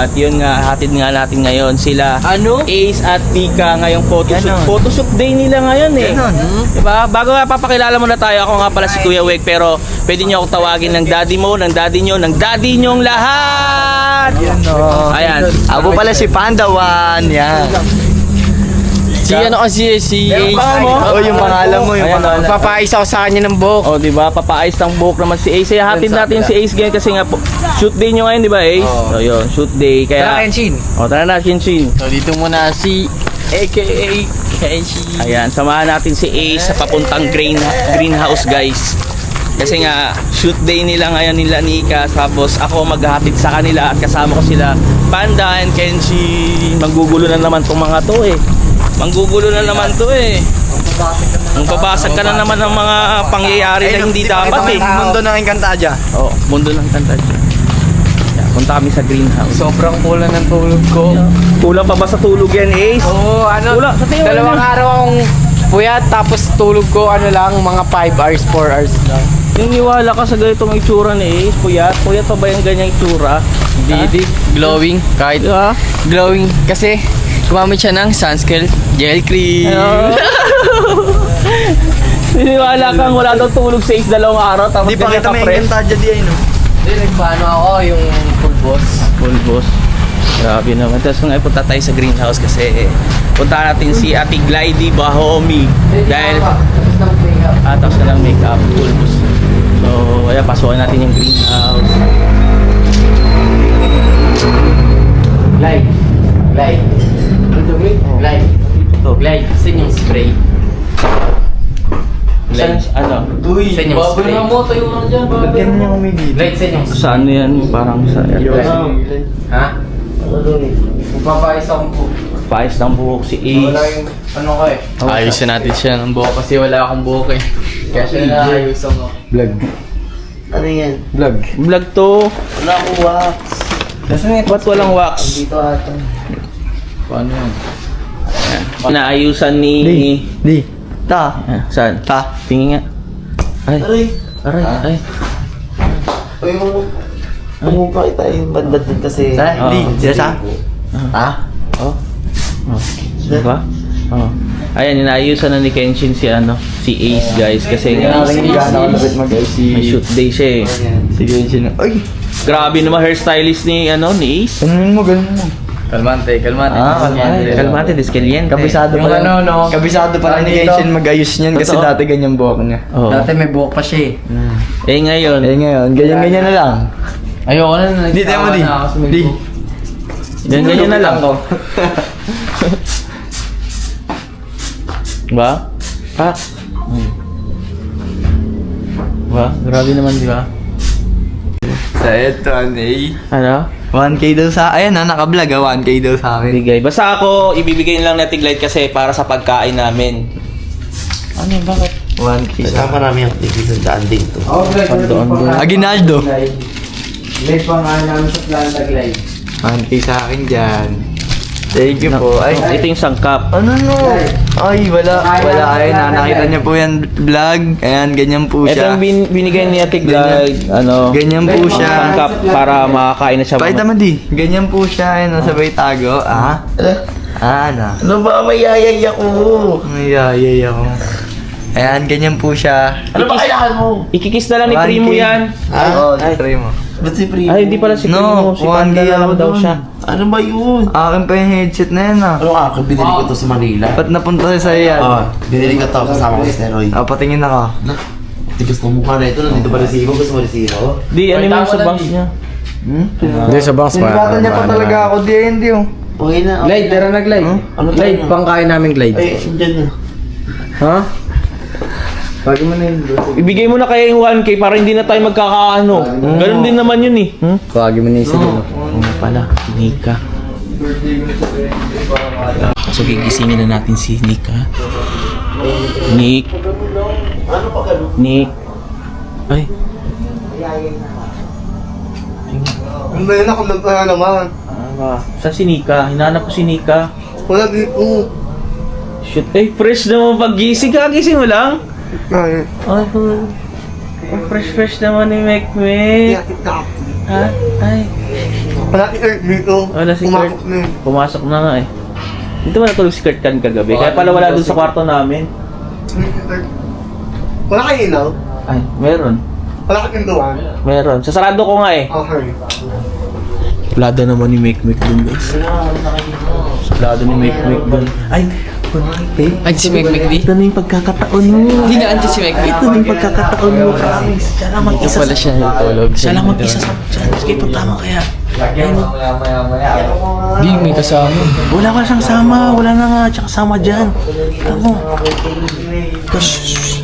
At yun nga, hatid nga natin ngayon sila Ace at Nika ngayong photoshoot. Photoshoot day nila ngayon eh. Diba? Bago nga papakilala mo na tayo, ako nga pala si Kuya Weg, pero pwede nyo akong tawagin ng daddy mo, ng daddy nyo, ng daddy nyong lahat. Ayan. Ako pala si Pandawan. Yan. Si ano kasi si Yung pangalan mo? Oh, yung pangalan mo, yung pangalan. Papais ako sa kanya ng buhok. O, di ba? Papaayos ng buhok naman si Ace. Hatid natin si Ace ngayon kasi nga po, shoot day nyo ngayon, di ba Ace? So, yun, shoot day. Tara, Kaya, Kenshin. o, tara na, Kenshin. So dito muna si AKA Kenshin. Ayan, samahan natin si Ace sa papuntang greenhouse, guys. Kasi nga, shoot day nila ngayon nila Nika. Tapos ako maghahatid sa kanila at kasama ko sila Panda and Kenshin. Manggugulo na naman tong mga to eh. Manggugulo na naman to eh. Ang babasag ka na naman ng mga pangyayari na hindi dapat eh. Mundo ng Encantadia. Oo, mundo ng Encantadia. Punta kami sa greenhouse. Sobrang kulang ng tulog ko. Kulang pa ba sa tulog yan, Ace? Oo, Kulang, sa tingin mo dalawang na. araw akong puyat, tapos tulog ko lang, mga 5 hours, 4 hours lang. Yung niwala ka sa ganitong itsura ni Ace, puyat pa ba yung ganyang itsura? Hindi, glowing, kahit Diba? glowing. Kasi, gumamit siya ng sunscreen gel cream. Niniwala kang wala daw tulog sa Ace dalawang araw, tapos Di pa kita may ka-fresh. Encantadia di ay no. Hindi, nagpaano ako yung full boss. Full boss. Grabe naman. Tapos kung punta tayo sa greenhouse kasi punta natin si Ate Glidey Bahomi. Dahil tapos ka ng makeup, full boss. So, kaya pasukan natin yung greenhouse. Glide. Glide. Ito. Glide. Saan yung spray? Saan, ano? Saan yung spray? Ba't ganun yung umigil? Glide, saan yung spray? Sa ano yan? Parang sa Ha? Magpapais akong buhok. paayos ng buhok si Wala Ace. yung ano ko eh. Ayusin natin siya ng buhok kasi wala akong buhok eh. Kaya siya na ayusin ko. Vlog. Ano yan? Vlog. Vlog to. Wala akong wax. Ba't walang wax? Dito ata. Paano yan? Naayusan ni... Di. Ta. Saan? Ta. Tingin nga. Ay. Aray. Ay. Ay mo. Ano pa kita yung bandad din kasi. Sa? Di. Diyan sa? Ha? Oh. Diba? Oh. Ayan, inaayusan na ni Kenshin si si Ace, guys, kasi nga may shoot day siya eh. Sige, sino? Ay! Grabe naman hairstylist ni ni Ace. Ganun mo. Kalmante. Kalmate, diskelyente. Kabisado Yung pa lang. ano, no? Kabisado pa lang ni Dito. Genshin mag-ayos niyan kasi Totoo. dati ganyan buhok niya. Oh. Dati may buhok pa siya eh. Eh ngayon, Ngayon, ganyan na lang. Ayoko na. Di, tayo mo di. Di. ganyan na lang. Ba? Pa? Ba? Grabe naman, di ba? Sa eto, Anay. Ano? 1K daw sa... Ayan na, naka-vlog 1K daw sa akin. Bigay. Basta ako, ibibigay lang na tiglite kasi para sa pagkain namin. Ano yun? Bakit? 1K sa Kasama namin yung tigil sa daan din to. Oh, glide. Doon. Aguinaldo. Glide pa nga namin sa planta glide. 1K sa akin dyan. Thank you po. Ay, Ito yung sangkap. ano no? Ay, wala. Ay, nakita niyo po yan vlog. Ayan, ganyan po Ito siya. yung binigay niya tiglite, Ganyan po siya. sangkap para makakain na siya. Pakita mo di. Ganyan po siya. Ayan, nasabay tago. Ah? Ano? Ano ba may yayay ako? Ay, ako. Ayan, ganyan po siya. Ano ba kailangan mo? Ikikis na lang ni 1K. Primo yan. Oo, si Primo. Ba't si Primo? Ay, hindi pala si No, Primo. Si 1K Panda na lang ako daw dun. siya. Ano ba yun? Akin pa yung headset na yan ah. Ano ka? Binili ko to sa Manila. Ba't napunta sa yan? Binili ko to kasama ko si Steroid. Patingin ako. Tigas ng mukha na ito. Nandito pa resibo. Gusto mo resibo? Di, ano yung sa bank niya? Hindi sa box Sinigatan niya pa talaga ako di, hindi oh. Okay na. Glide, tara na glide. Ano Glide, tayo? pangkain namin glide. Ay, dyan na. Ha? Pagi mo na yun. Ibigay mo na kaya yung 1K para hindi na tayo magkakaano. Ganun din naman yun eh. Pagi mo na yung siguro. Oo pala, Nika. So gigisingin na natin si Nika. Nick. Nick. Ay, Ano ba yun ako nagpana naman? ano ba? Saan si Nika? Hinahanap ko si Nika. Wala dito. Shit, fresh naman pag-gising. Kagising mo lang? Ay, Ay, fresh naman ni Mekmek. Ha? Ay. Wala si Kurt dito. Wala si Kurt. Umakot na eh. Pumasok na nga eh. Dito ba natulog si Kurt kan kagabi? Kaya pala wala dun sa kwarto namin. Wala kayo ilaw? Ay, meron. Wala kayo pintuan? Meron. Sasarado ko nga eh. Okay. Plada naman ni Make dun guys. Plada ni Make dun. Ay, Ay, si Mekmek di? ito na yung pagkakataon mo. Hindi na anti si Mekmek. Ito na yung pagkakataon mo, promise. Siya lang Ito mag-isa pala siya natulog. Siya lang mag-isa sa... Sige, punta mo kaya. Di, may kasama. Wala ka siyang sama. Wala na nga siya kasama dyan. Tama.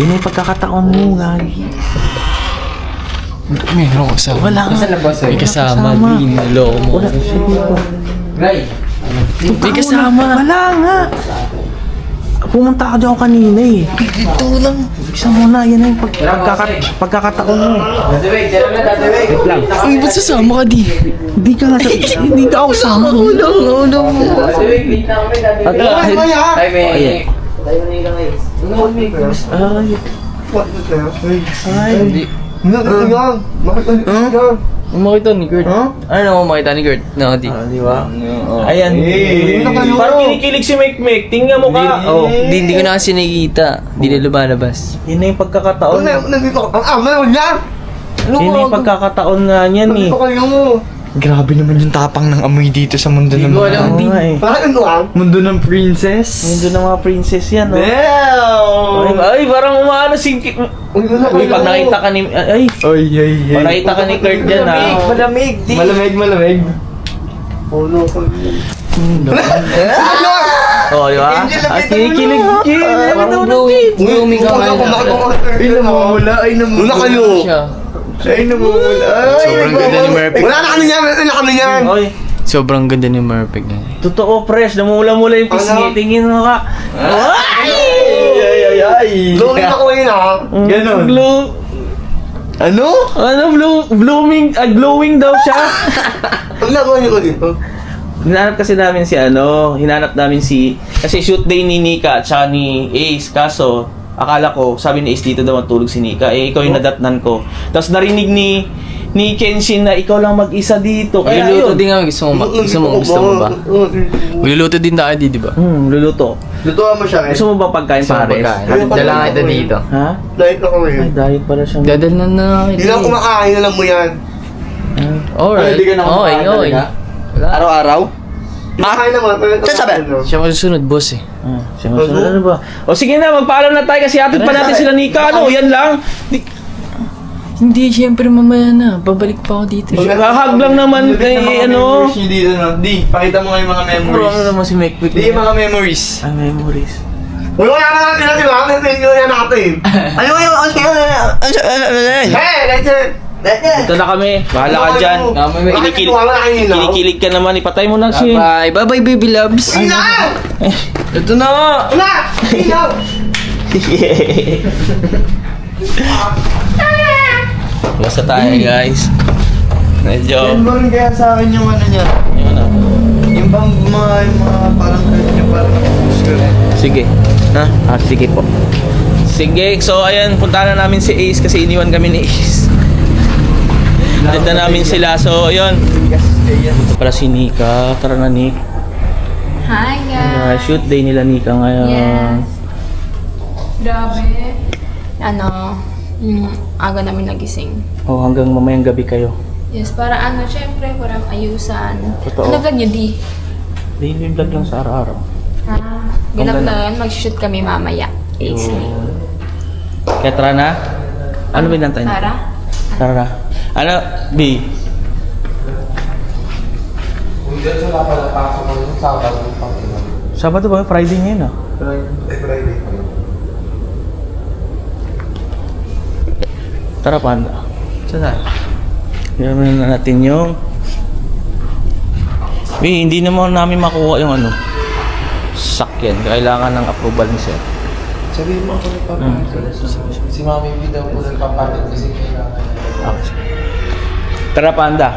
Yun yung pagkakataon mo, Gagi. Meron kasama. Wala nga. May kasama. Di, naloko mo. Wala siya dito. May kasama. Wala nga. Pumunta ka dyan kanina eh. Ito lang. Isa muna, yan na yung pagkakataon mo. Wait lang. Uy, ba't sasama ka di? Hindi ka nga hindi ka ako sama. Ulo mo. At Ay, may... ay. What is that? Ay. Hindi. Nakita yan. Bakit nakita yan? Makita ni Kurt. Ano makita ni Kurt? No, di. Di ba? Ayan. Nakayo. Parang kinikilig si Mek. Tingnan mo ka. Oh. Hindi ko na kasi nakikita. Hindi na lumalabas. Yun na yung pagkakataon. Nandito ka. Ang ama yun yan! Yun na yung pagkakataon nga niyan eh. Nandito kayo mo. Grabe naman yung tapang ng amoy dito sa mundo ng Hindi ko mga... alam. Oo nga eh. Parang pintuan. Mundo ng princess. Mundo ng mga princess yan, oh. Wow! Ay, parang umaano si... Uy, pag nakita ka ni... Ay, pag nakita ka ni Kurt dyan, ha? Malamig, malamig. Oh no. Oh, di ba? At kinikilig. Parang blooming ka Wala ko ngayon. Ay, namumula. Wala kayo. Siya. Ay, namumula. Sobrang ganda ni Murphy. Wala na kami yan. Wala na kami yan. Oy, Sobrang ganda ni Murphy. totoo, fresh. Namumula-mula yung pisngi. Tingin mo ka. Ay! Blooming ako yun ha. Ganon. Ano? Glowing daw siya. Ang nagawa niyo ko dito. Hinanap kasi namin si kasi shoot day ni Nika at saka ni Ace. Kaso, akala ko, sabi ni Ace dito daw matulog si Nika. Eh, ikaw yung nadatnan ko. Tapos narinig ni Kenshin na ikaw lang mag-isa dito. Kaya Magluluto yun. din kami. Gusto mo ba? Magluluto din tayo di ba? Luluto. Lutuan mo siya eh. Gusto mo ba pagkain pares? Dala kita dito. Ha? Diet ako Ay, ngayon. diet pala siya. Dadalhan na Hindi lang kumakain, alam mo yan. Alright. Hindi ka na kumakain talaga? Araw-araw? Kumakain naman. Saan sabi? Siya masusunod, boss eh. Siya masunod ano ba? O sige na, magpaalam na tayo kasi atid pa natin sila Nika. Ano, yan lang. Hindi, syempre mamaya na. Babalik pa ako dito. Hahag lang naman kay ano. Dito, no? Di, pakita mo nga yung mga Puro ano memories. naman si Mek. Di, yung mga memories. Ay, memories. Wala na natin natin ba? Nandito yan natin. Ano yung... Hey, legend! Ito na kami. Bahala ka dyan. Kinikilig ka naman. Ipatay mo na si... Bye. Bye-bye, baby loves. Ina! Ito na nga. Ina! Ina! Basta tayo guys. Medyo... Yan ba rin kaya sa akin yung ano niya? Yung ano. Yung bang mga parang yung parang nakapus ka rin. Sige. Ha? Sige po. Sige. So, ayan. Punta na namin si Ace kasi iniwan kami ni Ace. Punta namin sila. So, ayun. Ito pala si Nika. Tara na, Nick. Hi guys! Shoot day nila Nika ngayon. Yes. Grabe. Ano, aga namin nagising. Oh, hanggang mamayang gabi kayo. Yes, para ano, syempre, parang ayusan. Totoo. Ano vlog nyo, di? Daily vlog lang sa araw-araw. Ganap ganun. na yun, mag-shoot kami mamaya. Ace ni. Kaya tara na. Ano ba nantay na? Tara? Tara na. Ano, B? Sabado ba? Friday ngayon ah. Tara, Panda. Saan tayo? Gawin na natin yung... hindi naman namin makuha yung ano. Sakyan. Kailangan ng approval ni Sir. Sabihin mo ako ni Papa. Si Mami B daw po nagpapalit kasi kailangan. Tara, Panda.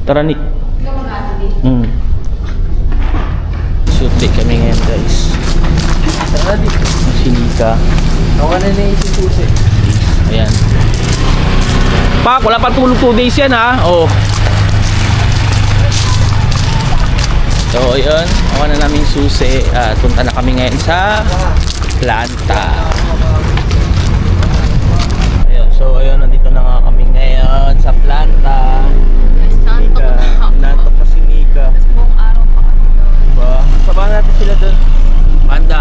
Tara, Nick. Shoot day kami ngayon, guys. Tara, Nick. Si Nika. Ako na na yung susi. Ayan. Pak, wala pa tulog 2 days yan ha. Oh. So, yun. Ako na namin susi. At punta na kami ngayon sa planta. Ayun. So, ayun. Nandito na nga kami ngayon sa planta. Nika. Nantok na si Nika. Buong araw pa kami doon. Diba? Sabahan natin sila dun. Panda.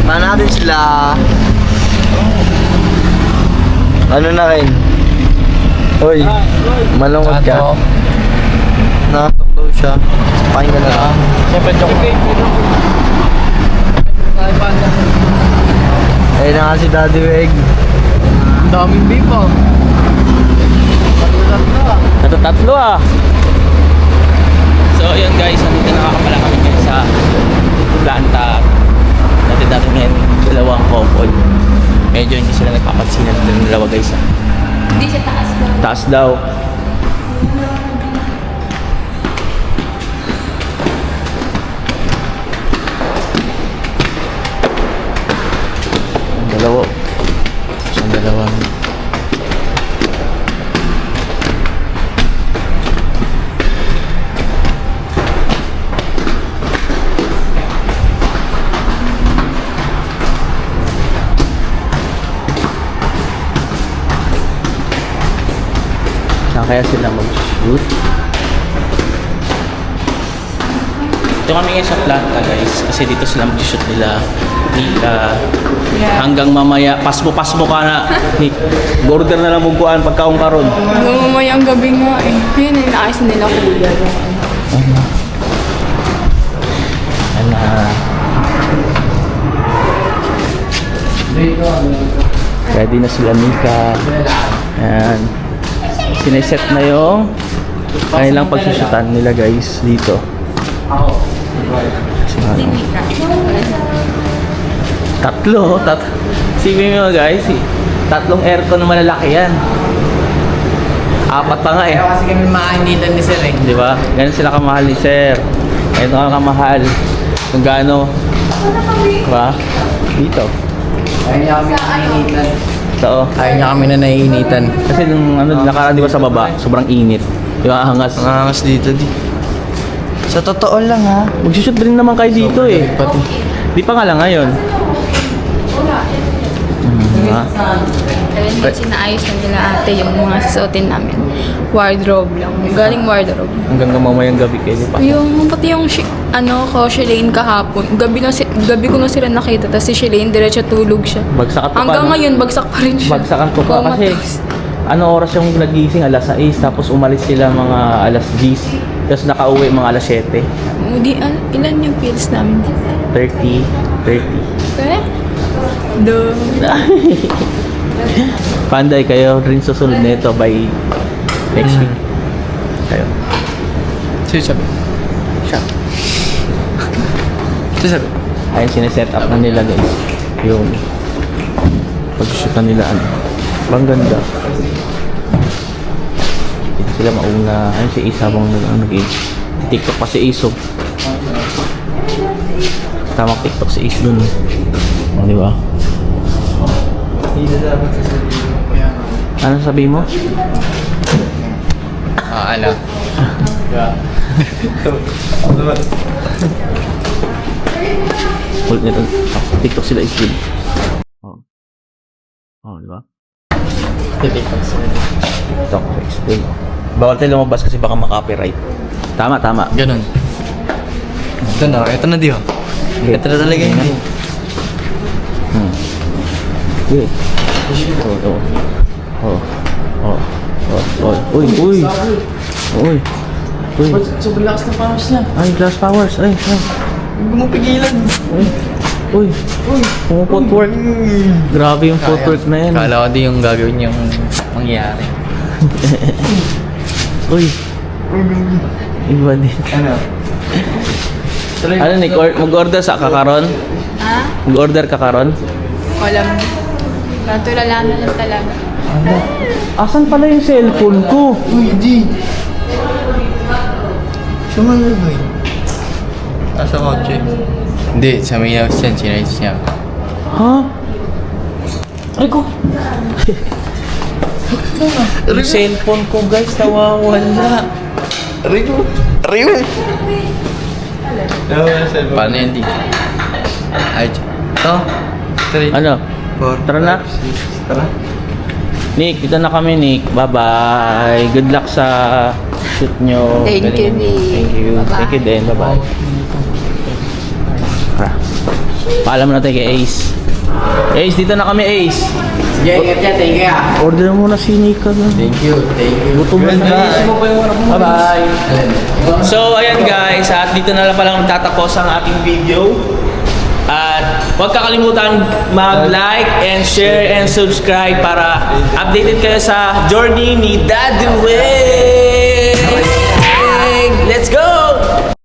Paano natin sila? Ano na rin? Hoy, malungkot ka. Nakatok daw siya. Pahin ka na lang. Siyempre, chocolate. Ayun na nga si Daddy Weg. Ang daming beef ah. Tatlo ah. So ayun guys, nandito na pala kami ngayon sa planta. Dati ngayon dalawang couple. Medyo hindi sila nagpapansinan ng dalawa guys ah. Hindi siya taas daw. Taas daw. Ang dalawa. Ang dalawa. Saan kaya sila mag-shoot? Ito kami ngayon sa planta guys kasi dito sila mag-shoot nila Nika. Hanggang mamaya pasmo-pasmo ka na Nick. Border na lang mugkuhan pagkaong karon. Hanggang mamayang gabi nga eh. Yun, inaayos nila kuya. Ano? Ready na sila Nika. Ayan. Sineset na yung kanilang pagsusutan nila guys dito. Tatlo. Sipin mo guys, tatlong aircon na malalaki yan. Apat pa nga eh. Kaya kasi kami makainitan ni Sir eh. Di ba? Ganun sila kamahal ni Sir. Ito nga kamahal. Kung gaano. Di ba? Dito. Ayaw niya kami naiinitan. Ito. Ayaw niya kami na naiinitan. Kasi nung nakaraan di ba sa baba, sobrang init. Di ba? Hangas. Ang angas dito di. Sa totoo lang ha. Magsushoot din naman kayo dito eh. Pati. Di pa nga lang ngayon. Diba? Kaya hindi sinaayos na nila ate yung mga susuotin namin. Wardrobe lang. Galing wardrobe. Hanggang mamayang gabi kayo, di ba? Yung pati yung Shilane kahapon. Gabi ko na sila nakita. Tapos si Shilane diretso tulog siya. Bagsak at Hanggang ngayon bagsak pa rin siya. Bagsakan ko pa kasi Comatose. ano oras yung nagising? Alas 6, tapos umalis sila mga alas 10. Tapos nakauwi mga alas 7. Ilan yung pills namin? 30. Eh? Do. Panday kayo rin susunod nito by next week. Kayo. Sabi. Siya. Sabi. Ayun, sineset up na nila guys. Yung pag-shoot na nila ano. Bang ganda. Dito sila mauna. Ayun si Isa bang nag-TikTok pa si Isog. Tamang TikTok si Is dun. O, di ba? Ano sabihin mo? Ano? Ulit nito. TikTok sila is good. Oh. Oh, di ba? TikTok is good. Bawal tayo lumabas kasi baka makopyright. Tama. Ganun. Ito na di ho. Ito na talaga yun. Uy. Uy. Sobrang lakas ng powers niya. Ay, glass powers. Ay. Huwag mo pigilan. Uy. Footwork. Grabe yung footwork na yan. Kala ko di yung gagawin niyang mangyayari. Uy. Iba din. Ano, Nick? Mag-order sa kakaron? Ha? Mag-order kakaron? Walang. Natulala na lang talaga. Asan pala yung cellphone ko? Uy, di. Suman na ba yun? Nasa kotse. Hindi, sa may house yan. Sinayos niya. Ha? Rico. Yung cellphone ko guys, nawawala. Rico. Paano yan, di? Ay, ito. 3, Ano? 4, Tara na. Tara. Nick, dito na kami Nick. Bye-bye. Good luck sa shoot nyo. Thank you, Nick. Thank you. Bye-bye. Thank you din. Bye-bye. Tara. Paalam na tayo kay Ace. Ace, dito na kami Ace. Sige, ingat yan. Thank you ah. Order mo na si Nika na. Thank you. Gutom na Bye-bye. So, ayan guys. At dito na lang palang tatapos ang ating video. At huwag kakalimutan mag-like and share and subscribe para updated kayo sa journey ni Daddy Way.